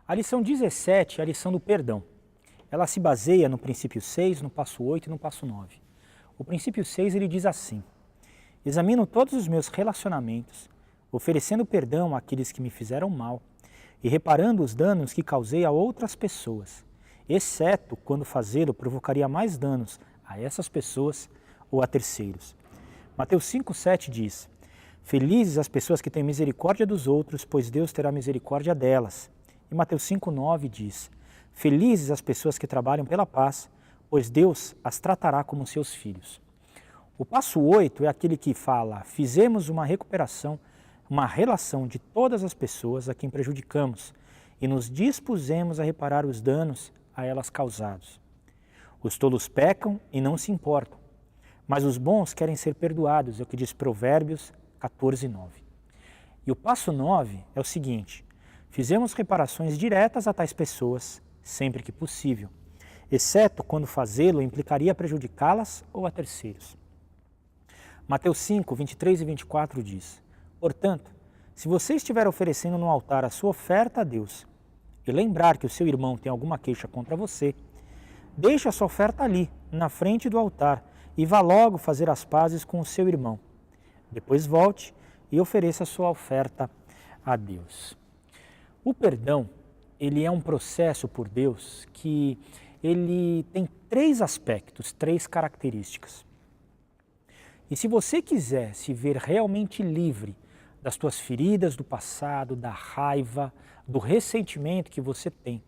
A lição 17 é a lição do perdão. Ela se baseia no princípio 6, no passo 8 e no passo 9. O princípio 6 ele diz assim: examino todos os meus relacionamentos, oferecendo perdão àqueles que me fizeram mal e reparando os danos que causei a outras pessoas, exceto quando fazê-lo provocaria mais danos a essas pessoas ou a terceiros. Mateus 5,7 diz: felizes as pessoas que têm misericórdia dos outros, pois Deus terá misericórdia delas. E Mateus 5,9 diz: felizes as pessoas que trabalham pela paz, pois Deus as tratará como seus filhos. O passo 8 é aquele que fala: fizemos uma recuperação, uma relação de todas as pessoas a quem prejudicamos e nos dispusemos a reparar os danos a elas causados. Os tolos pecam e não se importam, mas os bons querem ser perdoados, é o que diz Provérbios 14:9. E o passo 9 é o seguinte: fizemos reparações diretas a tais pessoas, sempre que possível, exceto quando fazê-lo implicaria prejudicá-las ou a terceiros. Mateus 5, 23 e 24 diz: portanto, se você estiver oferecendo no altar a sua oferta a Deus e lembrar que o seu irmão tem alguma queixa contra você, deixe a sua oferta ali, na frente do altar, e vá logo fazer as pazes com o seu irmão. Depois volte e ofereça a sua oferta a Deus. O perdão, ele é um processo por Deus que ele tem 3 aspectos, 3 características. E se você quiser se ver realmente livre das tuas feridas do passado, da raiva, do ressentimento que você tem,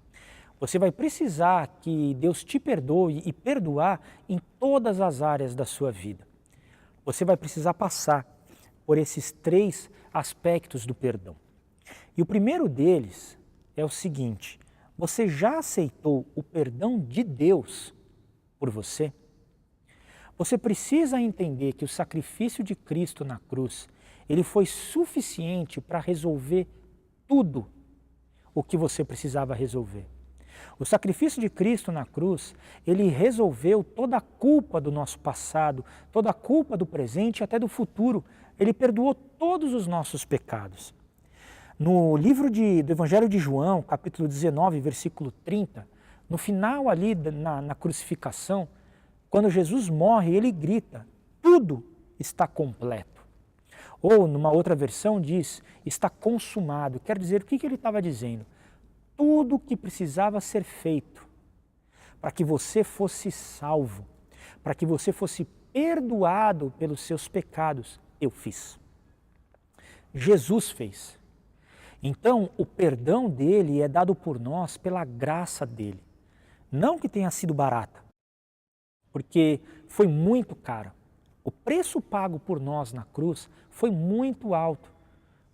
você vai precisar que Deus te perdoe e perdoar em todas as áreas da sua vida. Você vai precisar passar por esses 3 aspectos do perdão. E o primeiro deles é o seguinte: você já aceitou o perdão de Deus por você? Você precisa entender que o sacrifício de Cristo na cruz, ele foi suficiente para resolver tudo o que você precisava resolver. O sacrifício de Cristo na cruz, ele resolveu toda a culpa do nosso passado, toda a culpa do presente e até do futuro. Ele perdoou todos os nossos pecados. No livro do Evangelho de João, capítulo 19, versículo 30, no final ali na crucificação, quando Jesus morre, ele grita: tudo está completo. Ou, numa outra versão, diz: está consumado. Quer dizer, o que ele estava dizendo? Tudo o que precisava ser feito para que você fosse salvo, para que você fosse perdoado pelos seus pecados, eu fiz. Jesus fez. Então, o perdão dele é dado por nós pela graça dele. Não que tenha sido barata, porque foi muito caro. O preço pago por nós na cruz foi muito alto,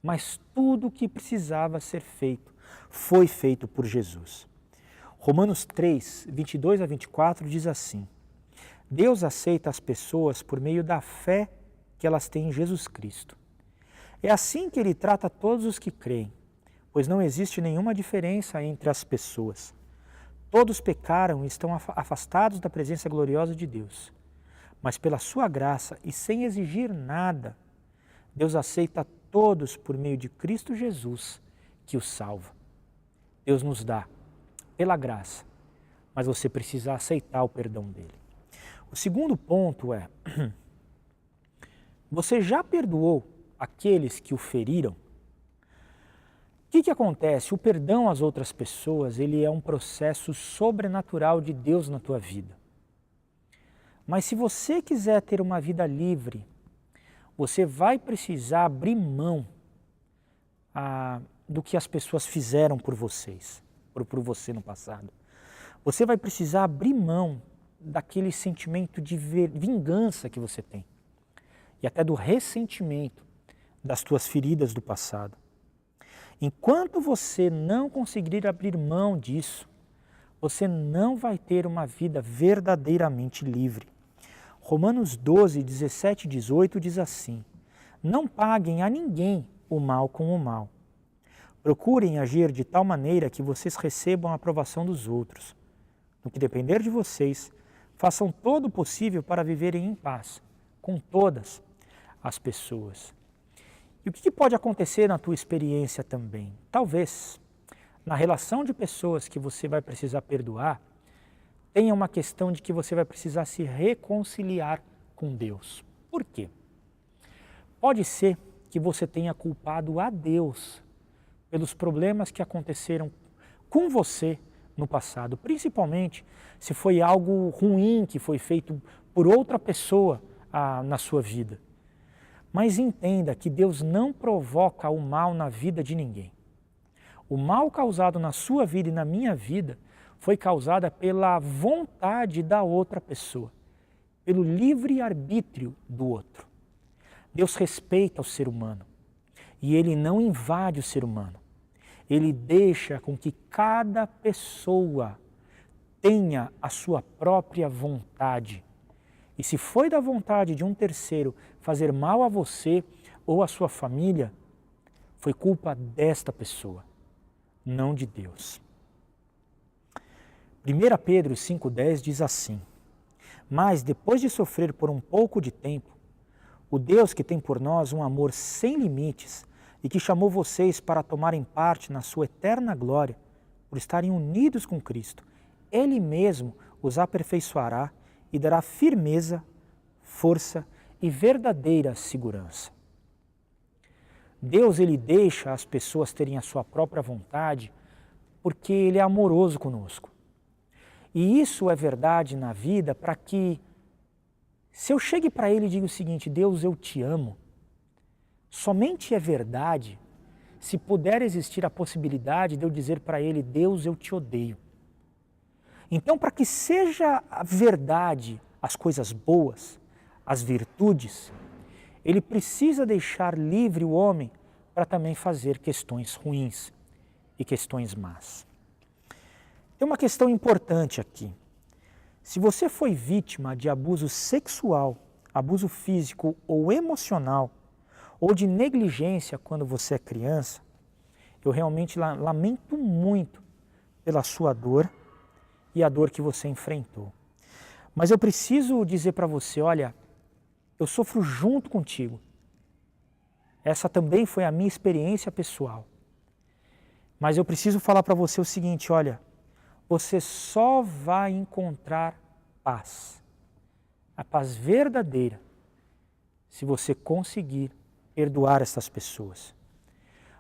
mas tudo o que precisava ser feito foi feito por Jesus. Romanos 3, 22 a 24 diz assim: Deus aceita as pessoas por meio da fé que elas têm em Jesus Cristo. É assim que ele trata todos os que creem, pois não existe nenhuma diferença entre as pessoas. Todos pecaram e estão afastados da presença gloriosa de Deus. Mas pela sua graça e sem exigir nada, Deus aceita todos por meio de Cristo Jesus, que os salva. Deus nos dá pela graça, mas você precisa aceitar o perdão dele. O segundo ponto é: você já perdoou aqueles que o feriram? O que acontece? O perdão às outras pessoas, ele é um processo sobrenatural de Deus na tua vida. Mas se você quiser ter uma vida livre, você vai precisar abrir mão do que as pessoas fizeram por vocês, por você no passado. Você vai precisar abrir mão daquele sentimento de vingança que você tem e até do ressentimento das tuas feridas do passado. Enquanto você não conseguir abrir mão disso, você não vai ter uma vida verdadeiramente livre. Romanos 12, 17 e 18 diz assim: não paguem a ninguém o mal com o mal. Procurem agir de tal maneira que vocês recebam a aprovação dos outros. No que depender de vocês, façam todo o possível para viverem em paz com todas as pessoas. E o que pode acontecer na tua experiência também? Talvez na relação de pessoas que você vai precisar perdoar, tenha uma questão de que você vai precisar se reconciliar com Deus. Por quê? Pode ser que você tenha culpado a Deus pelos problemas que aconteceram com você no passado, principalmente se foi algo ruim que foi feito por outra pessoa na sua vida. Mas entenda que Deus não provoca o mal na vida de ninguém. O mal causado na sua vida e na minha vida foi causada pela vontade da outra pessoa, pelo livre-arbítrio do outro. Deus respeita o ser humano e Ele não invade o ser humano. Ele deixa com que cada pessoa tenha a sua própria vontade. E se foi da vontade de um terceiro fazer mal a você ou a sua família, foi culpa desta pessoa, não de Deus. 1 Pedro 5,10 diz assim: mas depois de sofrer por um pouco de tempo, o Deus que tem por nós um amor sem limites e que chamou vocês para tomarem parte na sua eterna glória, por estarem unidos com Cristo, Ele mesmo os aperfeiçoará e dará firmeza, força e verdadeira segurança. Deus, Ele deixa as pessoas terem a sua própria vontade porque Ele é amoroso conosco. E isso é verdade na vida para que, se eu chegue para Ele e digo o seguinte: Deus, eu te amo, somente é verdade se puder existir a possibilidade de eu dizer para Ele: Deus, eu te odeio. Então, para que seja a verdade as coisas boas, as virtudes, Ele precisa deixar livre o homem para também fazer questões ruins e questões más. Tem uma questão importante aqui. Se você foi vítima de abuso sexual, abuso físico ou emocional, ou de negligência quando você é criança, eu realmente lamento muito pela sua dor e a dor que você enfrentou. Mas eu preciso dizer para você, olha, eu sofro junto contigo. Essa também foi a minha experiência pessoal. Mas eu preciso falar para você o seguinte, olha, você só vai encontrar paz, a paz verdadeira, se você conseguir perdoar essas pessoas.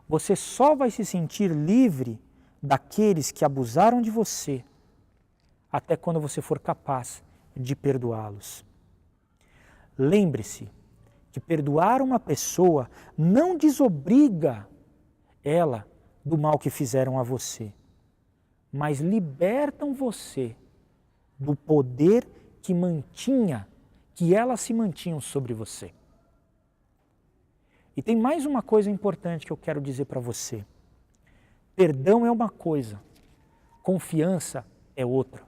Você só vai se sentir livre daqueles que abusaram de você até quando você for capaz de perdoá-los. Lembre-se que perdoar uma pessoa não desobriga ela do mal que fizeram a você, mas libertam você do poder que elas se mantinham sobre você. E tem mais uma coisa importante que eu quero dizer para você. Perdão é uma coisa, confiança é outra.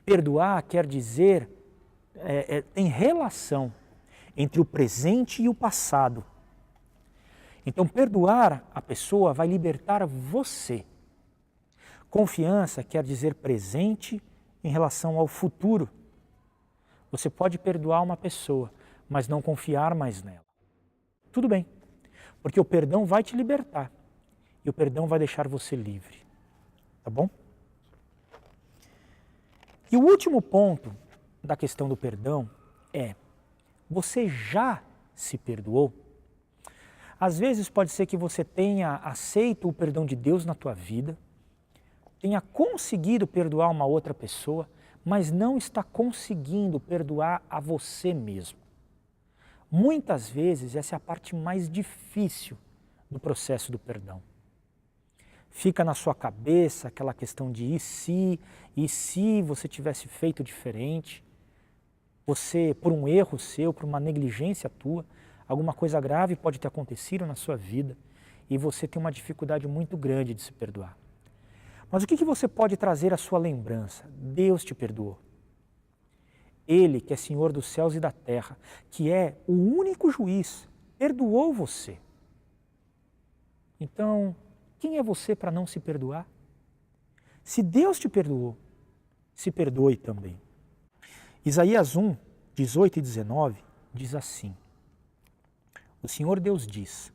Perdoar quer dizer, tem relação entre o presente e o passado. Então, perdoar a pessoa vai libertar você. Confiança quer dizer presente em relação ao futuro. Você pode perdoar uma pessoa, mas não confiar mais nela. Tudo bem, porque o perdão vai te libertar e o perdão vai deixar você livre. Tá bom? E o último ponto da questão do perdão é: você já se perdoou? Às vezes pode ser que você tenha aceito o perdão de Deus na tua vida, tenha conseguido perdoar uma outra pessoa, mas não está conseguindo perdoar a você mesmo. Muitas vezes essa é a parte mais difícil do processo do perdão. Fica na sua cabeça aquela questão de e se você tivesse feito diferente? Você, por um erro seu, por uma negligência tua, alguma coisa grave pode ter acontecido na sua vida e você tem uma dificuldade muito grande de se perdoar. Mas o que você pode trazer à sua lembrança? Deus te perdoou. Ele, que é Senhor dos céus e da terra, que é o único juiz, perdoou você. Então, quem é você para não se perdoar? Se Deus te perdoou, se perdoe também. Isaías 1, 18 e 19 diz assim: o Senhor Deus diz: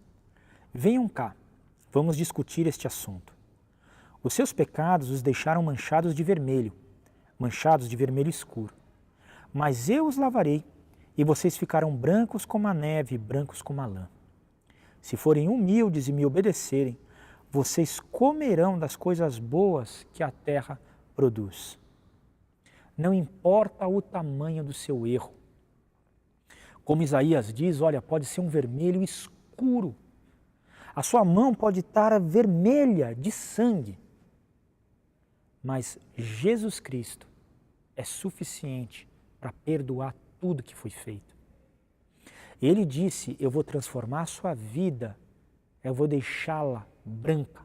venham cá, vamos discutir este assunto. Os seus pecados os deixaram manchados de vermelho escuro. Mas eu os lavarei, e vocês ficarão brancos como a neve, brancos como a lã. Se forem humildes e me obedecerem, vocês comerão das coisas boas que a terra produz. Não importa o tamanho do seu erro. Como Isaías diz, olha, pode ser um vermelho escuro. A sua mão pode estar vermelha de sangue. Mas Jesus Cristo é suficiente para perdoar tudo que foi feito. Ele disse, eu vou transformar a sua vida, eu vou deixá-la branca,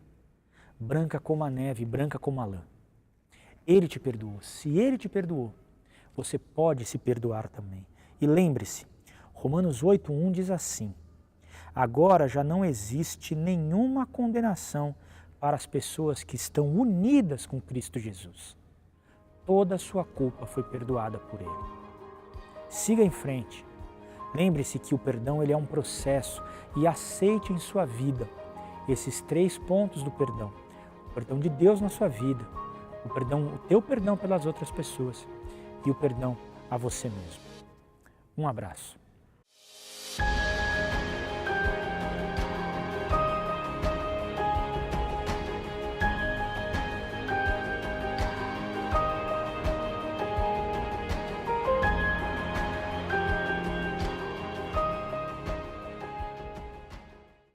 branca como a neve, branca como a lã. Ele te perdoou. Se Ele te perdoou, você pode se perdoar também. E lembre-se, Romanos 8:1 diz assim, agora já não existe nenhuma condenação para as pessoas que estão unidas com Cristo Jesus. Toda a sua culpa foi perdoada por Ele. Siga em frente. Lembre-se que o perdão ele é um processo e aceite em sua vida esses 3 pontos do perdão. O perdão de Deus na sua vida, o teu perdão pelas outras pessoas e o perdão a você mesmo. Um abraço.